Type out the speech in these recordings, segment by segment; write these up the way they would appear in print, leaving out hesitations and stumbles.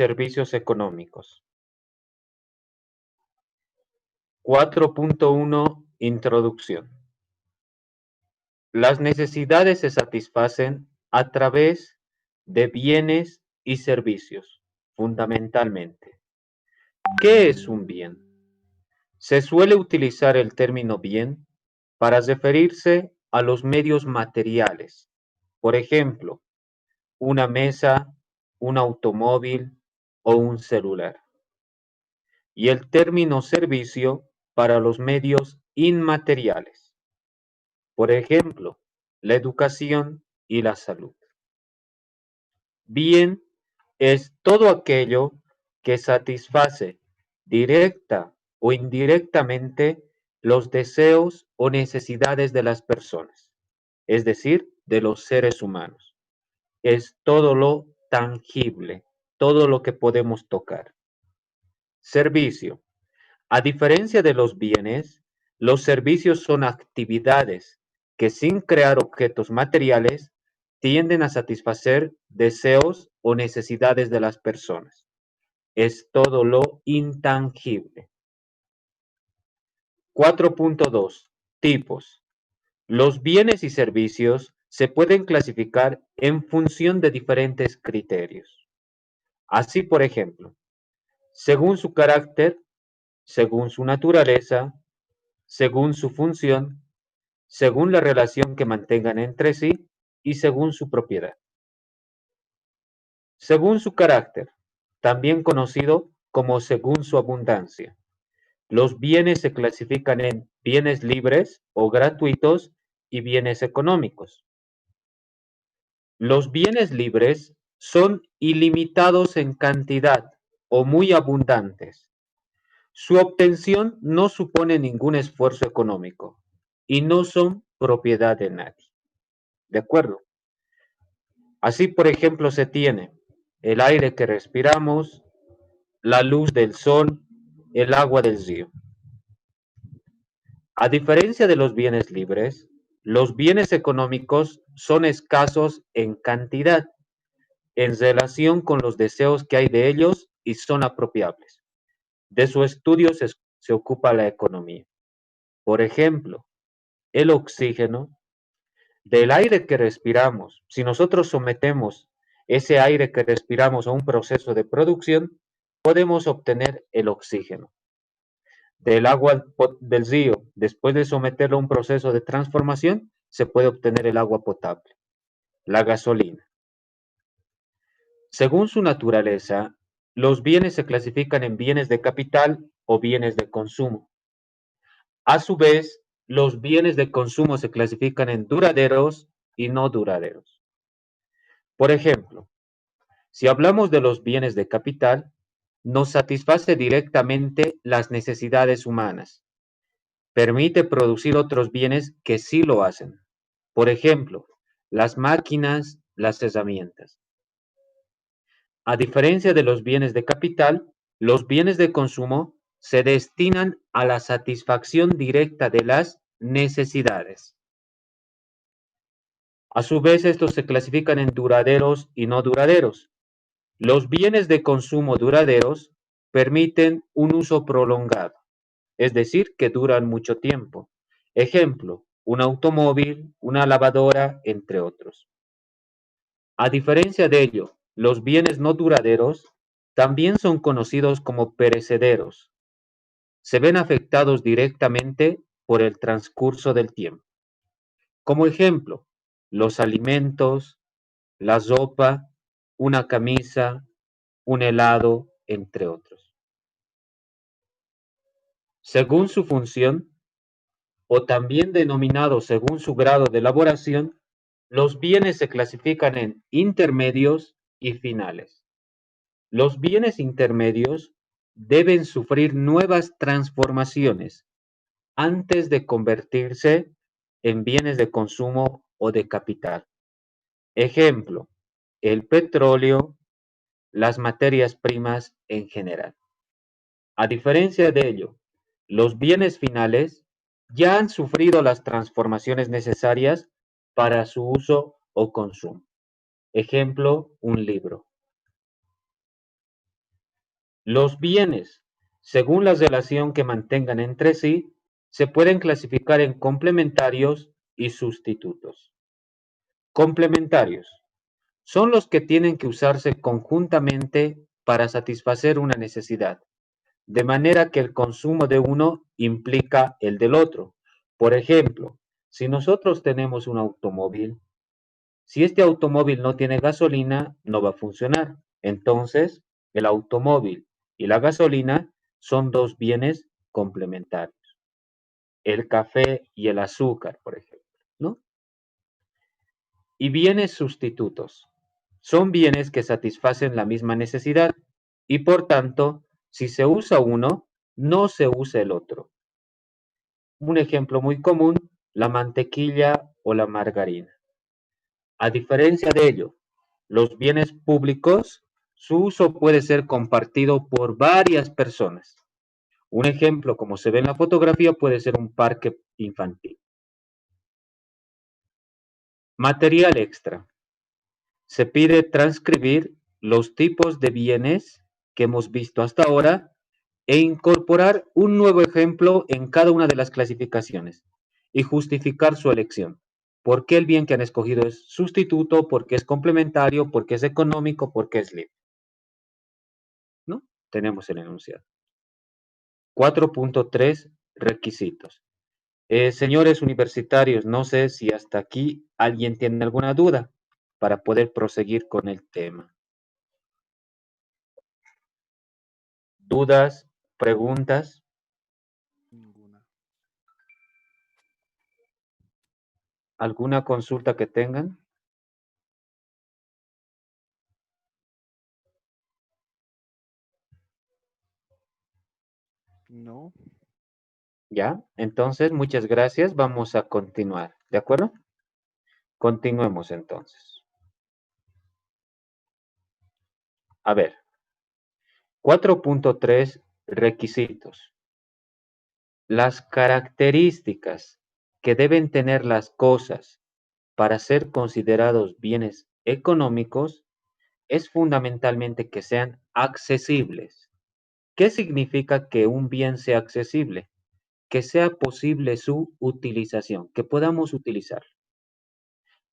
servicios económicos. 4.1 Introducción. Las necesidades se satisfacen a través de bienes y servicios, fundamentalmente. ¿Qué es un bien? Se suele utilizar el término bien para referirse a los medios materiales, por ejemplo, una mesa, un automóvil o un celular. Y el término servicio para los medios inmateriales, por ejemplo, la educación y la salud. Bien es todo aquello que satisface directa o indirectamente los deseos o necesidades de las personas, es decir, de los seres humanos. Es todo lo tangible, todo lo que podemos tocar. Servicio. A diferencia de los bienes, los servicios son actividades que sin crear objetos materiales tienden a satisfacer deseos o necesidades de las personas. Es todo lo intangible. 4.2 Tipos. Los bienes y servicios se pueden clasificar en función de diferentes criterios. Así, por ejemplo, según su carácter, según su naturaleza, según su función, según la relación que mantengan entre sí y según su propiedad. Según su carácter, también conocido como según su abundancia. Los bienes se clasifican en bienes libres o gratuitos y bienes económicos. Los bienes libres son ilimitados en cantidad o muy abundantes. Su obtención no supone ningún esfuerzo económico y no son propiedad de nadie. ¿De acuerdo? Así, por ejemplo, se tiene el aire que respiramos, la luz del sol, el agua del río. A diferencia de los bienes libres, los bienes económicos son escasos en cantidad en relación con los deseos que hay de ellos y son apropiables. De su estudio se ocupa la economía. Por ejemplo, el oxígeno, del aire que respiramos. Si nosotros sometemos ese aire que respiramos a un proceso de producción, podemos obtener el oxígeno. Del agua del río, después de someterlo a un proceso de transformación, se puede obtener el agua potable. La gasolina. Según su naturaleza, los bienes se clasifican en bienes de capital o bienes de consumo. A su vez, los bienes de consumo se clasifican en duraderos y no duraderos. Por ejemplo, si hablamos de los bienes de capital, nos satisface directamente las necesidades humanas. Permite producir otros bienes que sí lo hacen. Por ejemplo, las máquinas, las herramientas. A diferencia de los bienes de capital, los bienes de consumo se destinan a la satisfacción directa de las necesidades. A su vez, estos se clasifican en duraderos y no duraderos. Los bienes de consumo duraderos permiten un uso prolongado, es decir, que duran mucho tiempo. Ejemplo, un automóvil, una lavadora, entre otros. A diferencia de ello, los bienes no duraderos también son conocidos como perecederos. Se ven afectados directamente por el transcurso del tiempo. Como ejemplo, los alimentos, la ropa, una camisa, un helado, entre otros. Según su función, o también denominado según su grado de elaboración, los bienes se clasifican en intermedios y finales. Los bienes intermedios deben sufrir nuevas transformaciones antes de convertirse en bienes de consumo o de capital. Ejemplo, el petróleo, las materias primas en general. A diferencia de ello, los bienes finales ya han sufrido las transformaciones necesarias para su uso o consumo. Ejemplo, un libro. Los bienes, según la relación que mantengan entre sí, se pueden clasificar en complementarios y sustitutos. Complementarios son los que tienen que usarse conjuntamente para satisfacer una necesidad, de manera que el consumo de uno implica el del otro. Por ejemplo, si nosotros tenemos un automóvil, si este automóvil no tiene gasolina, no va a funcionar. Entonces, el automóvil y la gasolina son dos bienes complementarios. El café y el azúcar, por ejemplo, ¿no? Y bienes sustitutos. Son bienes que satisfacen la misma necesidad y por tanto, si se usa uno, no se usa el otro. Un ejemplo muy común, la mantequilla o la margarina. A diferencia de ello, los bienes públicos, su uso puede ser compartido por varias personas. Un ejemplo, como se ve en la fotografía, puede ser un parque infantil. Material extra. Se pide transcribir los tipos de bienes que hemos visto hasta ahora e incorporar un nuevo ejemplo en cada una de las clasificaciones y justificar su elección. ¿Por qué el bien que han escogido es sustituto? ¿Por qué es complementario? ¿Por qué es económico? ¿Por qué es libre? ¿No? Tenemos el enunciado. 4.3 requisitos. Señores universitarios, no sé si hasta aquí alguien tiene alguna duda para poder proseguir con el tema. ¿Dudas? ¿Preguntas? Ninguna. ¿Alguna consulta que tengan? No. ¿Ya? Entonces, muchas gracias. Vamos a continuar. ¿De acuerdo? Continuemos entonces. A ver, 4.3 requisitos. Las características que deben tener las cosas para ser considerados bienes económicos es fundamentalmente que sean accesibles. ¿Qué significa que un bien sea accesible? Que sea posible su utilización, que podamos utilizar,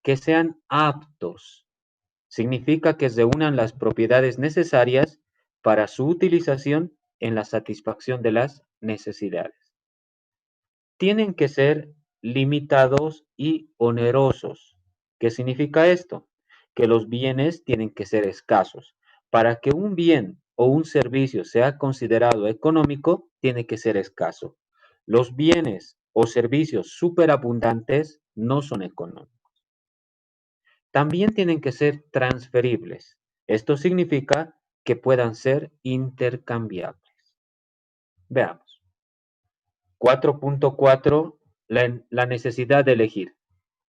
que sean aptos. Significa que se unan las propiedades necesarias para su utilización en la satisfacción de las necesidades. Tienen que ser limitados y onerosos. ¿Qué significa esto? Que los bienes tienen que ser escasos. Para que un bien o un servicio sea considerado económico, tiene que ser escaso. Los bienes o servicios superabundantes no son económicos. También tienen que ser transferibles. Esto significa que puedan ser intercambiables. Veamos. 4.4. La necesidad de elegir.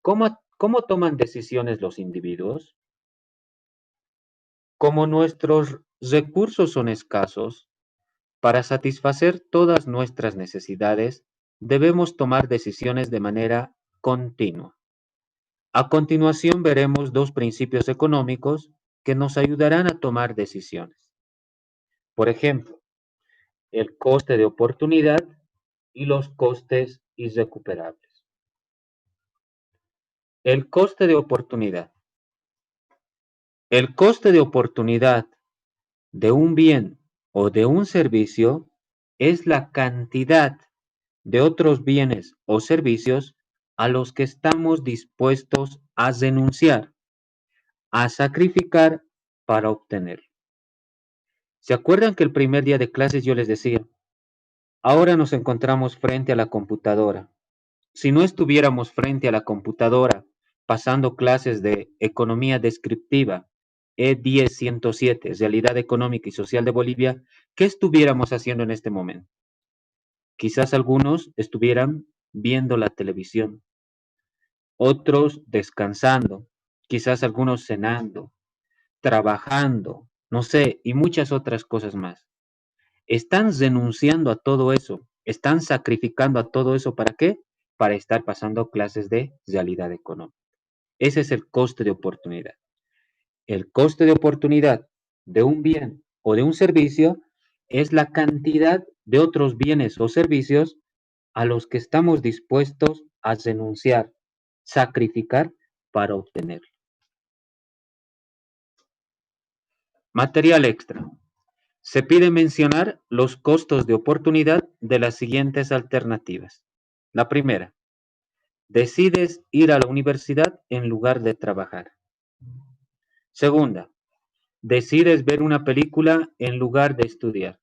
¿Cómo toman decisiones los individuos? Como nuestros recursos son escasos, para satisfacer todas nuestras necesidades, debemos tomar decisiones de manera continua. A continuación veremos dos principios económicos que nos ayudarán a tomar decisiones. Por ejemplo, el coste de oportunidad y los costes irrecuperables. El coste de oportunidad. El coste de oportunidad de un bien o de un servicio es la cantidad de otros bienes o servicios a los que estamos dispuestos a renunciar, a sacrificar para obtener. ¿Se acuerdan que el primer día de clases yo les decía, ahora nos encontramos frente a la computadora? Si no estuviéramos frente a la computadora pasando clases de economía descriptiva, E10-107, Realidad Económica y Social de Bolivia, ¿qué estuviéramos haciendo en este momento? Quizás algunos estuvieran viendo la televisión, otros descansando, quizás algunos cenando, trabajando, no sé, y muchas otras cosas más. Están renunciando a todo eso, están sacrificando a todo eso, ¿para qué? Para estar pasando clases de realidad económica. Ese es el coste de oportunidad. El coste de oportunidad de un bien o de un servicio es la cantidad de otros bienes o servicios a los que estamos dispuestos a renunciar, sacrificar para obtenerlo. Material extra. Se pide mencionar los costos de oportunidad de las siguientes alternativas. La primera, decides ir a la universidad en lugar de trabajar. Segunda, decides ver una película en lugar de estudiar.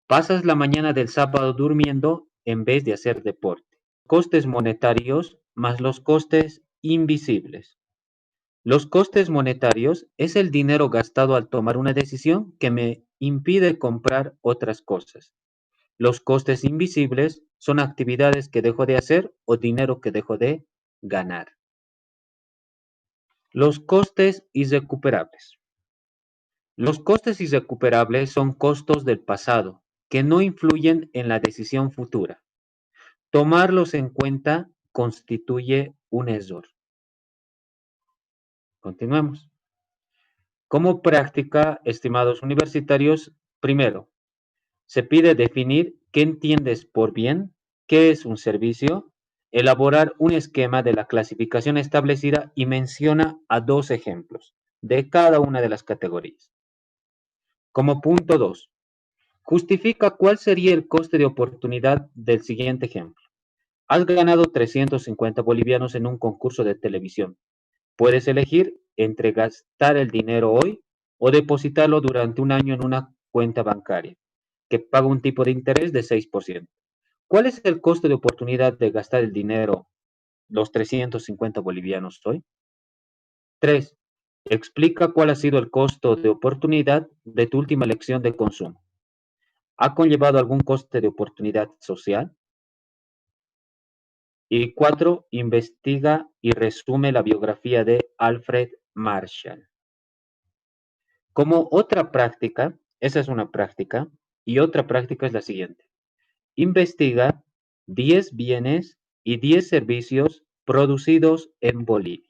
Pasas la mañana del sábado durmiendo en vez de hacer deporte. Costes monetarios más los costes invisibles. Los costes monetarios es el dinero gastado al tomar una decisión que me impide comprar otras cosas. Los costes invisibles son actividades que dejo de hacer o dinero que dejo de ganar. Los costes irrecuperables. Los costes irrecuperables son costos del pasado que no influyen en la decisión futura. Tomarlos en cuenta constituye un error. Continuemos. Como práctica, estimados universitarios, primero, se pide definir qué entiendes por bien, qué es un servicio, elaborar un esquema de la clasificación establecida y menciona a dos ejemplos de cada una de las categorías. Como punto 2, justifica cuál sería el coste de oportunidad del siguiente ejemplo. Has ganado 350 bolivianos en un concurso de televisión. Puedes elegir entre gastar el dinero hoy o depositarlo durante un año en una cuenta bancaria que paga un tipo de interés de 6%. ¿Cuál es el costo de oportunidad de gastar el dinero, los 350 bolivianos hoy? 3. Explica cuál ha sido el costo de oportunidad de tu última elección de consumo. ¿Ha conllevado algún coste de oportunidad social? Y 4. Investiga y resume la biografía de Alfred Marshall. Como otra práctica, esa es una práctica, y otra práctica es la siguiente. Investiga 10 bienes y 10 servicios producidos en Bolivia.